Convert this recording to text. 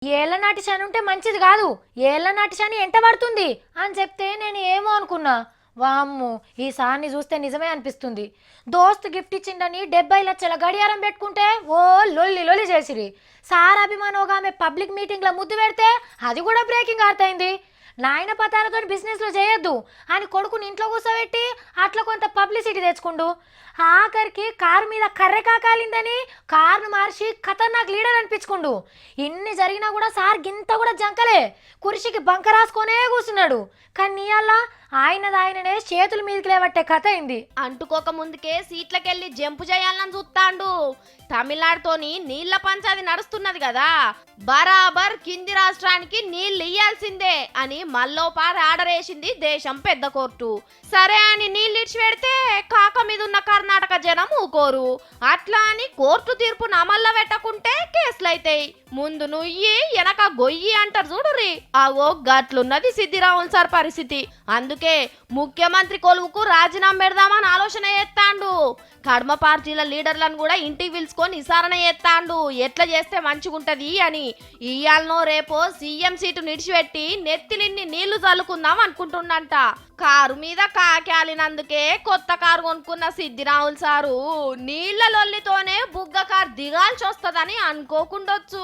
ఏళ్ల నాటి శని ఉంటే మంచిది కాదు, ఏళ్ల నాటి శని ఎంట పడుతుంది అని చెప్తే నేను ఏమో అనుకున్నా. వామ్ము, ఈసారిని చూస్తే నిజమే అనిపిస్తుంది. దోస్త్ గిఫ్ట్ ఇచ్చిండని 70 లక్షల గడియారం పెట్టుకుంటే ఓ లొల్లి లొల్లి చేసిరి. సార్ అభిమానోగా ఆమె పబ్లిక్ మీటింగ్లో ముద్దు పెడితే అది కూడా బ్రేకింగ్ అర్థమైంది. నాయన పతాలతో బిజినెస్లో చేయొద్దు అని కొడుకుని ఇంట్లో కూర్చోబెట్టి అట్లా కొంత పబ్లిసిటీ తెచ్చుకుండు. ఆఖరికి కారు మీద కర్రె కాకాలిందని కారును మార్చి ఖతర్నాక్ లీడర్ అనిపించుకుండు. ఇన్ని జరిగినా కూడా సార్ గింత కూడా జంకలే, కుర్చీకి బంక రాసుకొనే కూర్చున్నాడు. కానీ నీయల్లా ఆయననే చేతుల మీదకి లేవట్టే కథ అయింది. అంటుకోక ముందుకే సీట్లకెళ్ళి జంపు చేయాలని చూస్తాండు. తమిళనాడుతోని నీళ్ల పంచాది నడుస్తున్నది కదా, బరాబర్ కింది రాష్ట్రానికి నీళ్లు ఇయ్యాల్సిందే అని మల్లోపారి ఆర్డర్ వేసింది దేశం పెద్ద కోర్టు. సరే అని నీళ్ళు ఇడిచి పెడితే కాక మీద ఉన్న కర్ణాటక జనం ఊకోరు. అట్లా అని కోర్టు తీర్పును అమల్లో పెట్టకుంటే కేసులైతాయి. ముందు నుయ్యి వెనక గొయ్యి అంటారు చూడుర్రి, అవో గట్లున్నది సిద్ధిరాములు సార్ పరిస్థితి. అందుకే ముఖ్యమంత్రి కొలువుకు రాజీనామా పెడదామని ఆలోచన చేస్తాండు. కడమ పార్టీల లీడర్లను కూడా ఇంటికి పిలుచుకొని విచారణ చేస్తాండు, ఎట్లా చేస్తే మంచిగుంటది అని. ఇయ్యాలనో రేపో సీఎం సీటు నిడిచిపెట్టి నెత్తిలిన్ని నీళ్లు చల్లుకుందాం అనుకుంటుండంట. కారు మీద కాకాలినందుకే కొత్త కారు కొనుక్కున్న సిద్ధిరాములు సారు నీళ్ల లొల్లితోనే బుగ్గ కారు దిగాల్సి వస్తుందని అనుకోకుండొచ్చు.